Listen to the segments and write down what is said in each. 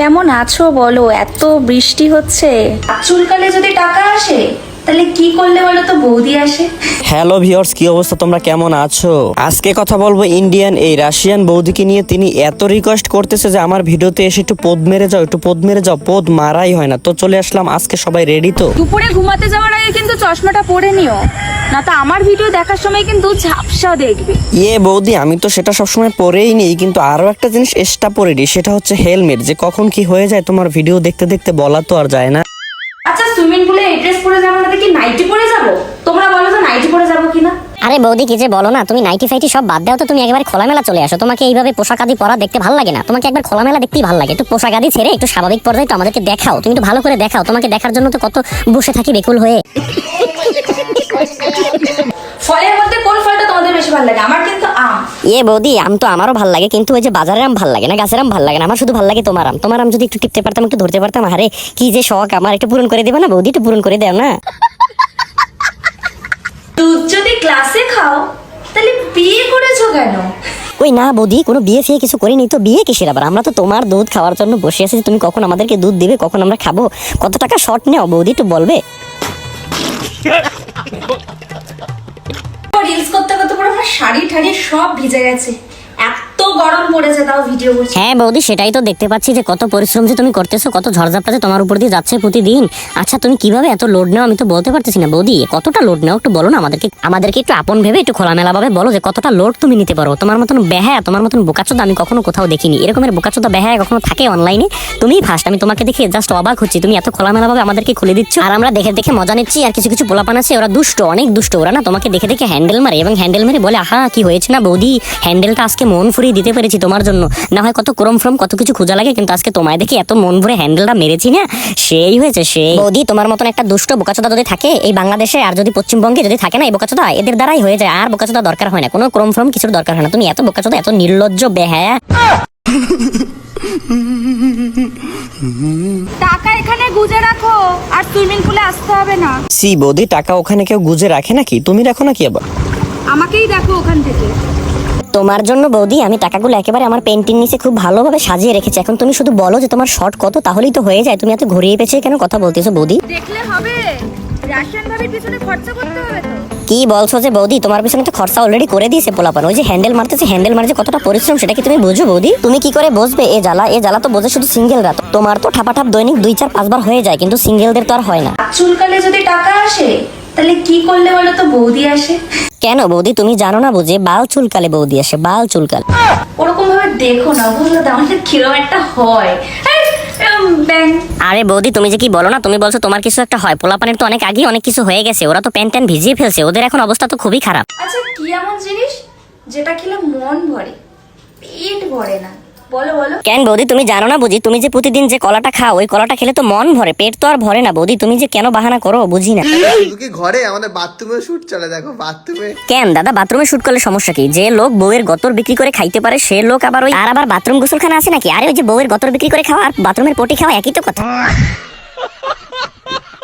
কেমন আছো বলো? এত বৃষ্টি হচ্ছে, চুলকালে যদি টাকা আসে তাহলে কি করলে বলো তো বৌদি আসে। হ্যালো ভিউয়ার্স, কি অবস্থা, তোমরা কেমন আছো? আজকে কথা বলবো ইন্ডিয়ান এই রাশিয়ান বৌদিকে নিয়ে। তিনি এত রিকোয়েস্ট করতেছে যে আমার ভিডিওতে এসে একটু পদ মেরে যাও, একটু পদ মেরে যাও। পদ মারাই হয় না, তো চলে আসলাম আজকে। সবাই রেডি তো? দুপুরে ঘুমাতে যাওয়ার আগে কিন্তু চশমাটা পরে নিও, না তো আমার ভিডিও দেখার সময় কিন্তু ঝাপসা দেখবে। বৌদি, আমি তো সেটা সবসময় পরেই নিই, কিন্তু আরো একটা জিনিস এক্সট্রা পরে নিই, সেটা হচ্ছে হেলমেট। যে কখন কি হয়ে যায় তোমার ভিডিও দেখতে দেখতে বলা তো আর যায় না। আচ্ছা, সুইমিং পুলে এই ড্রেস পরে যাবো নাকি নাইটি পরে যাবো? তোমরা বলো তো নাইটি পরে যাবো কিনা। আরে বৌদি, কি যে বলো না, তুমি নাইটি ফাইটি সব বাদ দাও তো, তুমি একেবারে খোলামেলা চলে আসো। তোমাকে এইভাবে পোশাক আদি পরা দেখতে ভালো লাগে না, তোমাকে একবার খোলামেলা দেখতেই ভালো লাগে। একটু পোশাক আদি ছেড়ে একটু স্বাভাবিক পর্যায়ে তো আমাদেরকে দেখাও, তুমি একটু ভালো করে দেখাও। তোমাকে দেখার জন্য তো কত বসে থাকি বেকুল হয়ে। ফলের মধ্যে কোন ফলটা তোমাদের বেশি ভালো লাগে? আমার কিন্তু আম। বৌদি, আম তো আমারও ভালো লাগে, কিন্তু ওই যে বাজারের আম ভালো লাগে না, গাছের আম ভালো লাগে না। আমার শুধু ভালো লাগে তোমার আম। তোমার আম যদি একটু টিপতে পারতাম, একটু ধরতে পারতাম, আরে কি যে শখ আমার। একটু পূরণ করে দেবে না বৌদি? একটু পূরণ করে দেও না। দুধ যদি গ্লাসে খাও তাহলে বিয়ে করেছো কেন? ওই না বৌদি, কোনো বিয়ে ফিয়ে কিছু করিনি তো। বিয়ে কিসের আবার? আমরা তো তোমার দুধ খাওয়ার জন্য বসে আছি। তুমি কখন আমাদেরকে দুধ দিবে, কখন আমরা খাবো? কত টাকা শর্ট নেও বৌদি, একটু বলবে? রিলস করতে করতে পুরো আমার শাড়ি ঠাড়ি সব ভিজে গেছে, এত গরম পড়েছে, তাও ভিডিও করছি। হ্যাঁ বৌদি, সেটাই তো দেখতে পাচ্ছি যে কত পরিশ্রম যে তুমি করতেছো, কত ঝড়ঝাপটাতে তোমার উপর দিয়ে যাচ্ছে প্রতিদিন। আচ্ছা, তুমি কিভাবে এত লোড নাও আমি তো বলতে পারতেছি না বৌদি। কতটা লোড নাও একটু বলো না আমাদেরকে একটু আপন ভেবে একটু খোলামেলা ভাবে বলো যে কতটা লোড তুমি নিতে পারো। তোমার মতন বেহায়া, তোমার মতন বোকাচোদা আমি কখনো কোথাও দেখিনি। এরকমের বোকাচোদা বেহায়া কখনো থাকে অনলাইনে? তুমিই ফার্স্ট। আমি তোমাকে দেখে জাস্ট অবাক হচ্ছি, তুমি এত খোলামেলা ভাবে আমাদেরকে খুলে দিচ্ছ, আর আমরা দেখে দেখে মজা নিচ্ছি। আর কিছু কিছু পোলাপান আছে, ওরা দুষ্ট, অনেক দুষ্ট। ওরা না তোমাকে দেখে দেখে হ্যান্ডেল মারে, এবং হ্যান্ডেল মেরে বলে, আহা কি হয়েছে না বৌদি, হ্যান্ডেলটা আজকে মন ফুরিয়ে দিতে পেরেছি তোমার জন্য। না হয় কত ক্রম ফ্রম কত কিছু খোঁজা লাগে, কিন্তু আজকে তোমায় দেখি এত মন ভরে হ্যান্ডেলটা মেরেছি না, সেই হয়েছে সেই। বৌদি, তোমার মতন একটা দুষ্ট বোকাচোদা যদি থাকে এই বাংলাদেশে, আর যদি পশ্চিমবঙ্গে যদি থাকে না এই বোকাচোদা, এদের দ্বারাই হয়ে যায়। আর বোকাচোদা দরকার হয় না, কোনো ক্রম ফ্রম কিছুর দরকার হয় না। তুমি এত বোকাচোদা, এত নির্লজ্জ বেহায়া। টাকা এখানে গুজে রাখো, আর সুইমিং পুলে আসতে হবে না। সি বৌদি, টাকা ওখানে কেউ গুজে রাখে নাকি? তুমি রাখো নাকি আবার? আমাকেই দেখো ওখান থেকে। তোমার জন্য বৌদি আমি টাকাগুলো একেবারে আমার পেন্টিং নিচে খুব ভালোভাবে সাজিয়ে রেখেছি। এখন তুমি শুধু বলো যে তোমার শর্ট কত, তাহলেই তো হয়ে যায়। তুমি এত ঘুরিয়ে পেঁচিয়ে কেন কথা বলতেছো বৌদি? দেখলে হবে, রাশিয়ান ভাবির পিছনে খরচা করতে হবে তো। কি বলছো যে বৌদি? তোমার পিছনে তো খরচা অলরেডি করে দিয়েছে পোলাপান। ওই যে হ্যান্ডেল মারতেছে, হ্যান্ডেল মারছে কতটা পরিশ্রম, সেটা কি তুমি বুঝো বৌদি? তুমি কি করে বুঝবে? এ জ্বালা তো বোঝে শুধু সিঙ্গেলরা। তোমার তো ঠাপাঠাপ দৈনিক 2-4-5 বার হয়ে যায়, কিন্তু সিঙ্গেলদের তো আর হয় না। চুলকালে যদি টাকা আসে তাহলে কি করলে বলো তো বৌদি আসে। কেন বৌদি, তুমি জানো না বুঝে? বাল চুলকালে বৌদি আসে, বাল চুলকালে। ওরকম ভাবে দেখো না, বুঝলে তো আমাদের কিরম একটা হয়। আরে বৌদি, তুমি যে কি বলো না, তুমি বলছো তোমার কিছু একটা হয়। পোলাপানের তো অনেক আগে অনেক কিছু হয়ে গেছে, ওরা তো প্যান ট্যান ভিজিয়ে ফেলছে, ওদের এখন অবস্থা তো খুবই খারাপ। আচ্ছা, কি এমন জিনিস যেটা খেলে মন ভরে পেট ভরে না? বলো বলো। কেন বৌদি, তুমি জানো না বুঝি? তুমি যে প্রতিদিন যে কলাটা খাও, ওই কলাটা খেলে তো মন ভরে, পেট তো আর ভরে না বৌদি। তুমি যে কেন বাহানা করো বুঝি না। শুধু কি ঘরে, আমাদের বাথরুমে শুট চলে, দেখো বাথরুমে। কেন দাদা, বাথরুমে শুট করলে সমস্যা কি? যে লোক বউয়ের গতর বিক্রি করে খাইতে পারে সে লোক আবার ওই আবার বাথরুম গোসলখানা আছে নাকি? আরে ওই যে বউয়ের গতর বিক্রি করে খাওয়া আর বাথরুমের পটি খাওয়া একই তো কথা।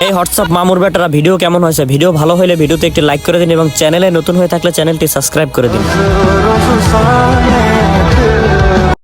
এই হোয়াটসঅ্যাপ মামুর বেটারা, ভিডিও কেমন হয়েছে? ভিডিও ভালো হলে ভিডিওতে একটি লাইক করে দিন, এবং চ্যানেলে নতুন হয়ে থাকলে চ্যানেলটি সাবস্ক্রাইব করে দিন।